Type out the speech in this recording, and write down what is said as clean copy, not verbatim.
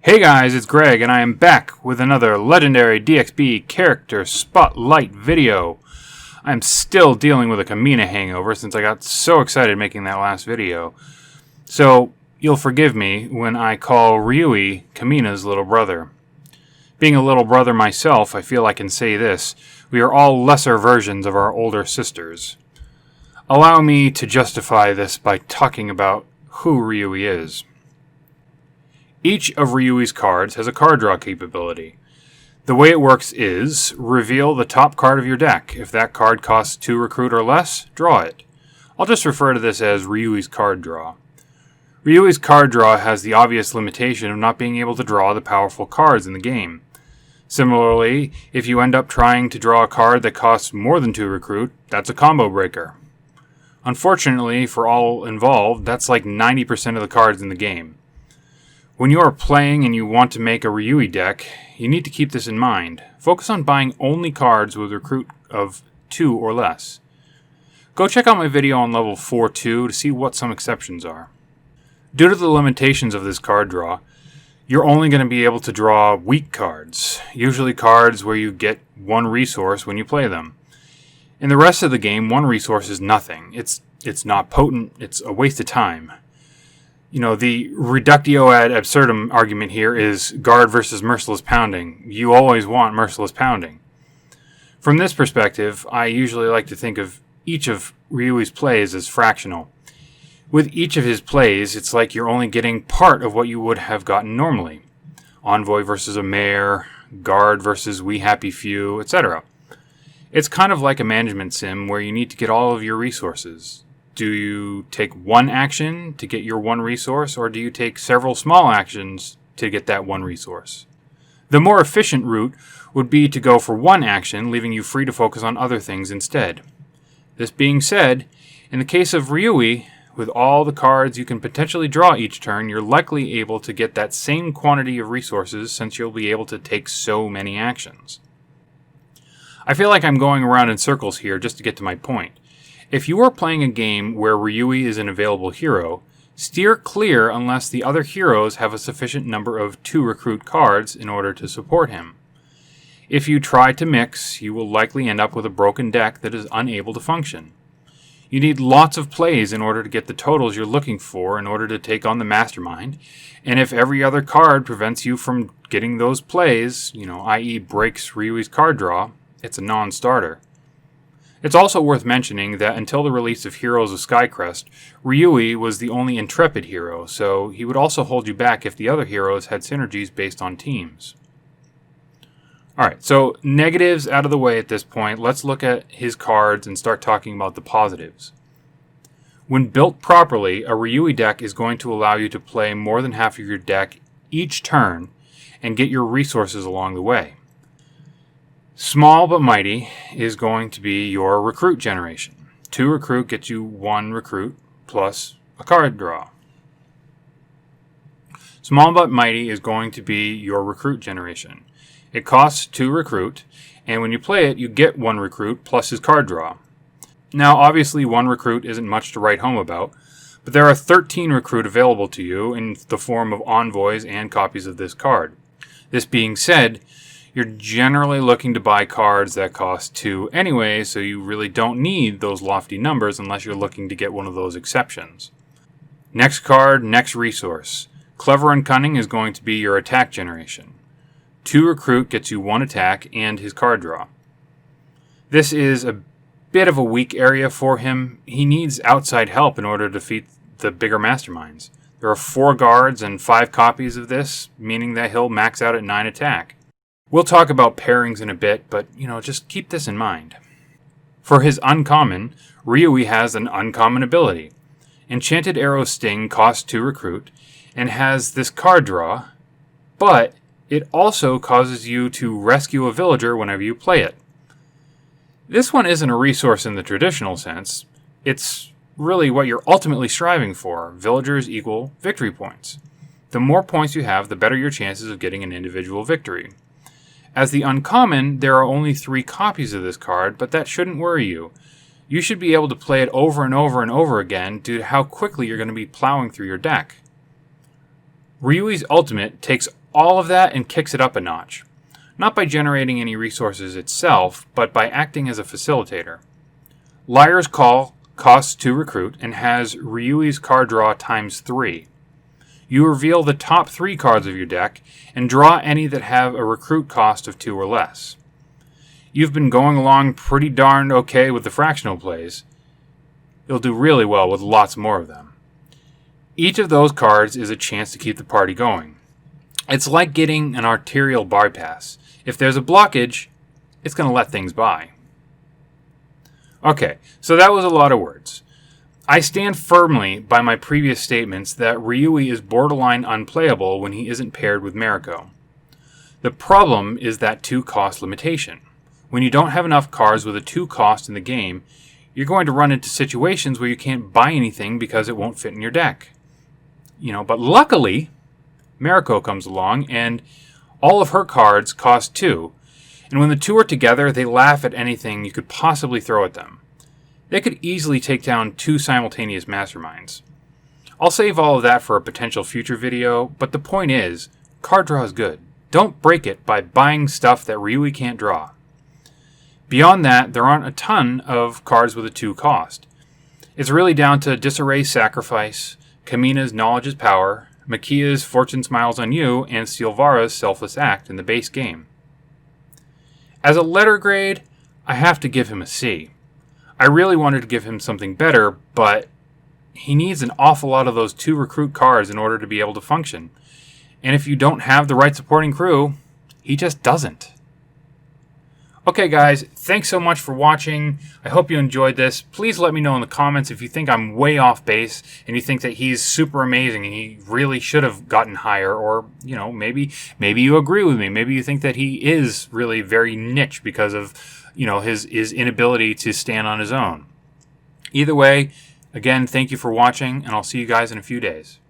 Hey guys, it's Greg, and I am back with another legendary DXP character spotlight video. I'm still dealing with a Kamina hangover since I got so excited making that last video. So, you'll forgive me when I call Ryuhi Kamina's little brother. Being a little brother myself, I feel I can say this: we are all lesser versions of our older sisters. Allow me to justify this by talking about who Ryuhi is. Each of Ryuhi's cards has a card draw capability. The way it works is, reveal the top card of your deck. If that card costs 2 recruit or less, draw it. I'll just refer to this as Ryuhi's card draw. Ryuhi's card draw has the obvious limitation of not being able to draw the powerful cards in the game. Similarly, if you end up trying to draw a card that costs more than 2 recruit, that's a combo breaker. Unfortunately, for all involved, that's like 90% of the cards in the game. When you are playing and you want to make a Ryuhi deck, you need to keep this in mind. Focus on buying only cards with recruit of 2 or less. Go check out my video on level 4-2 to see what some exceptions are. Due to the limitations of this card draw, you're only going to be able to draw weak cards, usually cards where you get 1 resource when you play them. In the rest of the game, 1 resource is nothing. It's not potent, it's a waste of time. You know, the reductio ad absurdum argument here is guard versus merciless pounding. You always want merciless pounding. From this perspective, I usually like to think of each of Ryuhi's plays as fractional. With each of his plays, it's like you're only getting part of what you would have gotten normally. Envoy versus a mayor, guard versus we happy few, etc. It's kind of like a management sim where you need to get all of your resources. Do you take 1 action to get your 1 resource, or do you take several small actions to get that 1 resource? The more efficient route would be to go for 1 action, leaving you free to focus on other things instead. This being said, in the case of Ryuhi, with all the cards you can potentially draw each turn, you're likely able to get that same quantity of resources since you'll be able to take so many actions. I feel like I'm going around in circles here just to get to my point. If you are playing a game where Ryuhi is an available hero, steer clear unless the other heroes have a sufficient number of 2 recruit cards in order to support him. If you try to mix, you will likely end up with a broken deck that is unable to function. You need lots of plays in order to get the totals you're looking for in order to take on the mastermind, and if every other card prevents you from getting those plays, i.e. breaks Ryuhi's card draw, it's a non-starter. It's also worth mentioning that until the release of Heroes of Skycrest, Ryuhi was the only intrepid hero, so he would also hold you back if the other heroes had synergies based on teams. Alright, so negatives out of the way at this point, let's look at his cards and start talking about the positives. When built properly, a Ryuhi deck is going to allow you to play more than half of your deck each turn and get your resources along the way. Small but mighty is going to be your recruit generation. 2 recruit gets you 1 recruit plus a card draw. Small but mighty is going to be your recruit generation. It costs 2 recruit, and when you play it, you get 1 recruit plus his card draw. Now, obviously, 1 recruit isn't much to write home about, but there are 13 recruit available to you in the form of envoys and copies of this card. This being said, you're generally looking to buy cards that cost 2 anyway, so you really don't need those lofty numbers unless you're looking to get one of those exceptions. Next card, next resource. Clever and Cunning is going to be your attack generation. 2 recruit gets you 1 attack and his card draw. This is a bit of a weak area for him. He needs outside help in order to defeat the bigger masterminds. There are 4 guards and 5 copies of this, meaning that he'll max out at 9 attack. We'll talk about pairings in a bit, but, just keep this in mind. For his uncommon, Ryuhi has an uncommon ability. Enchanted Arrow Sting costs 2 recruit, and has this card draw, but it also causes you to rescue a villager whenever you play it. This one isn't a resource in the traditional sense. It's really what you're ultimately striving for. Villagers equal victory points. The more points you have, the better your chances of getting an individual victory. As the uncommon, there are only 3 copies of this card, but that shouldn't worry you. You should be able to play it over and over and over again due to how quickly you're going to be plowing through your deck. Ryuhi's ultimate takes all of that and kicks it up a notch. Not by generating any resources itself, but by acting as a facilitator. Liar's Call costs 2 recruit and has Ryuhi's card draw times 3. You reveal the top 3 cards of your deck and draw any that have a recruit cost of 2 or less. You've been going along pretty darn okay with the fractional plays. You'll do really well with lots more of them. Each of those cards is a chance to keep the party going. It's like getting an arterial bypass. If there's a blockage, it's going to let things by. Okay, so that was a lot of words. I stand firmly by my previous statements that Ryuhi is borderline unplayable when he isn't paired with Mariko. The problem is that 2 cost limitation. When you don't have enough cards with a 2 cost in the game, you're going to run into situations where you can't buy anything because it won't fit in your deck. But luckily, Mariko comes along and all of her cards cost 2. And when the 2 are together, they laugh at anything you could possibly throw at them. They could easily take down 2 simultaneous masterminds. I'll save all of that for a potential future video, but the point is, card draw is good. Don't break it by buying stuff that Ryuhi can't draw. Beyond that, there aren't a ton of cards with a 2 cost. It's really down to Disarray's Sacrifice, Kamina's Knowledge is Power, Makia's Fortune Smiles on You, and Silvara's Selfless Act in the base game. As a letter grade, I have to give him a C. I really wanted to give him something better, but he needs an awful lot of those 2 recruit cards in order to be able to function. And if you don't have the right supporting crew, he just doesn't. Okay guys, thanks so much for watching. I hope you enjoyed this. Please let me know in the comments if you think I'm way off base and you think that he's super amazing and he really should have gotten higher, or maybe you agree with me. Maybe you think that he is really very niche because of his inability to stand on his own. Either way, again, thank you for watching, and I'll see you guys in a few days.